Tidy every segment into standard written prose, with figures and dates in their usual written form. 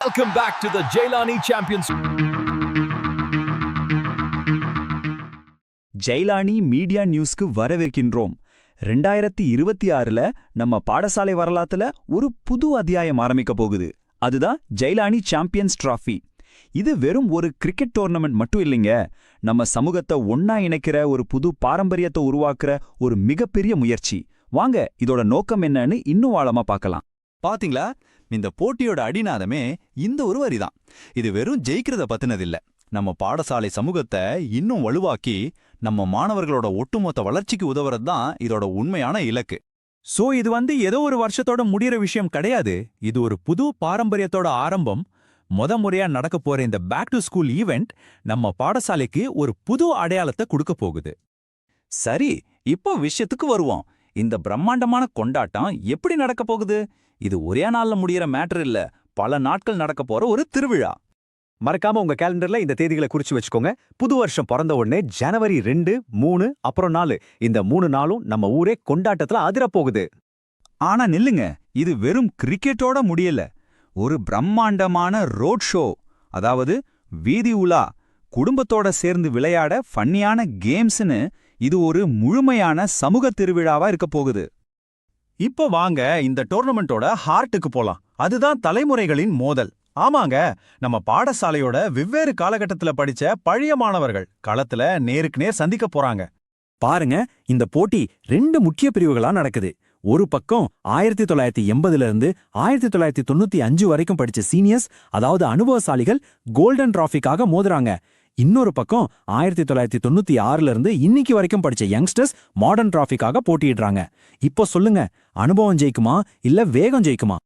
Welcome back to the Jailani Champions. Jailani media நியூஸ்க்கு வரவேற்கின்றோம். 2026ல நம்ம பாடசாலை வரலாத்துல ஒரு புது அத்தியாயம் ஆரம்பிக்க போகுது. அதுதான் ஜெயிலானி சாம்பியன்ஸ் டிராஃபி. இது வெறும் ஒரு கிரிக்கெட் டோர்னமெண்ட் மட்டும் இல்லைங்க. நம்ம சமூகத்தை ஒன்னா இணைக்கிற ஒரு புது பாரம்பரியத்தை உருவாக்குற ஒரு மிகப்பெரிய முயற்சி. வாங்க இதோட நோக்கம் என்னன்னு இன்னும் ஆழமா பார்க்கலாம். பாத்தீங்களா, இந்த போட்டியோட அடிநாதமே இந்த ஒரு வரிதான். இது வெறும் ஜெயிக்கிறத பத்தினதில்ல, நம்ம பாடசாலை சமூகத்தை இன்னும் வலுவாக்கி நம்ம மாணவர்களோட ஒட்டுமொத்த வளர்ச்சிக்கு உதவுறது தான் இதோட உண்மையான இலக்கு. சோ இது ஏதோ ஒரு வருஷத்தோட முடிகிற விஷயம் கிடையாது. இது ஒரு புது பாரம்பரியத்தோட ஆரம்பம். முறையா நடக்க போற இந்த பேக் டு ஸ்கூல் ஈவெண்ட் நம்ம பாடசாலைக்கு ஒரு புது அடையாளத்தை கொடுக்க போகுது. சரி, இப்போ விஷயத்துக்கு வருவோம். இந்த பிரம்மாண்டமான கொண்டாட்டம் எப்படி நடக்க போகுது? இது ஒரே நாள்ல முடியற மேட்டர் இல்ல, பல நாட்கள் நடக்க போற ஒரு திருவிழா. மறக்காம உங்க கேலண்டர்ல இந்த தேதிகளை குறிச்சு வச்சுக்கோங்க. புது வருஷம் பிறந்த உடனே ஜனவரி 2, 3 அப்புறம் 4 இந்த 3 நாளும் நம்ம ஊரே கொண்டாட்டத்துல அதிரப் போகுது. ஆனா நில்லுங்க, இது வெறும் கிரிக்கெட்டோட முடியல. ஒரு பிரம்மாண்டமான ரோட் ஷோ, அதாவது வீதி உலா, குடும்பத்தோட சேர்ந்து விளையாட ஃபன்னியான கேம்ஸ்னு இது ஒரு முழுமையான சமூக திருவிழாவா இருக்க போகுது. இப்ப வாங்க இந்த டோர்னமெண்டோட ஹார்ட்டுக்கு போலாம். அதுதான் தலைமுறைகளின் மோதல். ஆமாங்க, நம்ம பாடசாலையோட வெவ்வேறு காலகட்டத்துல படிச்ச பழைய மாணவர்கள் களத்துல நேருக்கு நேர் சந்திக்க போறாங்க. பாருங்க, இந்த போட்டி 2 முக்கிய பிரிவுகளா நடக்குது. ஒரு பக்கம் 1980ல இருந்து 1995 வரைக்கும் படிச்ச சீனியர்ஸ், அதாவது அனுபவசாலிகள் கோல்டன் டிராஃபிக்காக மோதுறாங்க. இன்னொரு பக்கம் 1996ல இருந்து இன்னைக்கு வரைக்கும் படிச்ச யங்ஸ்டர்ஸ் மாடர்ன் டிராஃபிக்காக போட்டியிடுறாங்க. இப்போ சொல்லுங்க, அனுபவம் ஜெயிக்குமா இல்ல வேகம் ஜெயிக்குமா?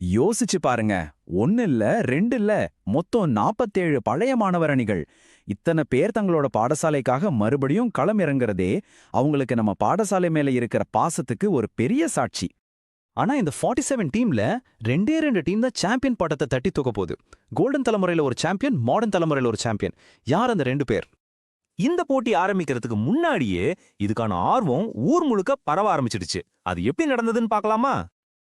யோசிச்சு பாருங்க, 1 இல்ல 2 இல்ல, மொத்தம் 47 பழைய மாணவர் அணிகள். இத்தனை பேர் தங்களோட பாடசாலைக்காக மறுபடியும் களம் இறங்குறதே அவங்களுக்கு நம்ம பாடசாலை மேல இருக்கிற பாசத்துக்கு ஒரு பெரிய சாட்சி. ஆனா இந்த 47 டீம்ல 2 டீம் தான் சாம்பியன் பட்டத்தை தட்டி தூக்க போகுது. கோல்டன் தலைமுறையில ஒரு சாம்பியன், மாடர்ன் தலைமுறையில ஒரு சாம்பியன். யார் அந்த 2 பேர்? இந்த போட்டி ஆரம்பிக்கிறதுக்கு முன்னாடியே இதுக்கான ஆர்வம் ஊர் முழுக்க பரவ ஆரம்பிச்சிடுச்சு. அது எப்படி நடந்ததுன்னு பார்க்கலாமா?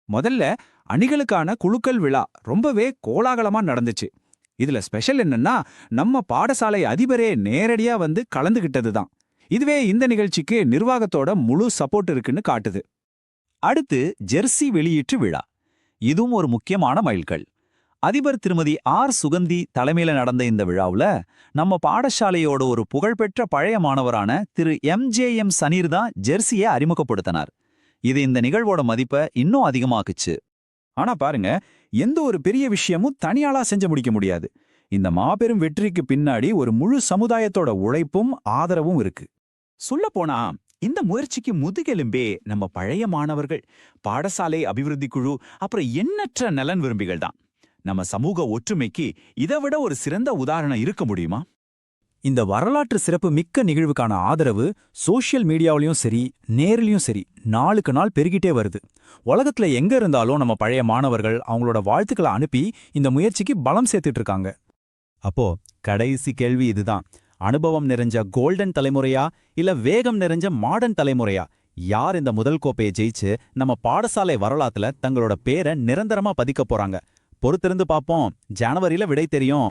முதல்ல அணிகளுக்கான குழுக்கள் விழா ரொம்பவே கோலாகலமா நடந்துச்சு. இதுல ஸ்பெஷல் என்னன்னா, நம்ம பாடசாலை அதிபரே நேரடியா கலந்துகிட்டது தான். இதுவே இந்த நிகழ்ச்சிக்கு நிர்வாகத்தோட முழு சப்போர்ட் இருக்குன்னு காட்டுது. அடுத்து ஜெர்சி வெளியீட்டு விழா. இதுவும் ஒரு முக்கியமான மைல்கல். அதிபர் திருமதி ஆர் சுகந்தி தலைமையில நடந்த இந்த விழாவுல நம்ம பாடசாலையோட ஒரு புகழ்பெற்ற பழைய மாணவரான திரு MJM சனீர் தான் ஜெர்சியை அறிமுகப்படுத்தினார். இது இந்த நிகழ்வோட மதிப்பை இன்னும் அதிகமாக்குச்சு. ஆனா பாருங்க, எந்த ஒரு பெரிய விஷயமும் தனியாளா செஞ்சு முடிக்க முடியாது. இந்த மாபெரும் வெற்றிக்கு பின்னாடி ஒரு முழு சமுதாயத்தோட உழைப்பும் ஆதரவும் இருக்கு. சொல்லப்போனா இந்த முயற்சிக்கு முதுகெலும்பே நம்ம பழைய மாணவர்கள், பாடசாலை அபிவிருத்தி குழு, அப்புறம் எண்ணற்ற நலன் விரும்பிகள் தான். நம்ம சமூக ஒற்றுமைக்கு இதை விட ஒரு சிறந்த உதாரணம் இருக்க முடியுமா? இந்த வரலாற்று சிறப்பு மிக்க நிகழ்வுக்கான ஆதரவு சோஷியல் மீடியாவிலையும் சரி, நேரிலையும் சரி, நாளுக்கு நாள் பெருகிட்டே வருது. உலகத்துல எங்க இருந்தாலும் நம்ம பழைய மாணவர்கள் அவங்களோட வாழ்த்துக்களை அனுப்பி இந்த முயற்சிக்கு பலம் சேர்த்துட்டு இருக்காங்க. அப்போ கடைசி கேள்வி இதுதான். அனுபவம் நிறைஞ்ச கோல்டன் தலைமுறையா இல்ல வேகம் நிறைஞ்ச மாடர்ன் தலைமுறையா? யார் இந்த முதல் கோப்பையை ஜெயிச்சு நம்ம பாடசாலை வரலாத்துல தங்களோட பேரை நிரந்தரமா பதிக்க போறாங்க? பொறுத்திருந்து பாப்போம். ஜனவரியில விடை தெரியும்.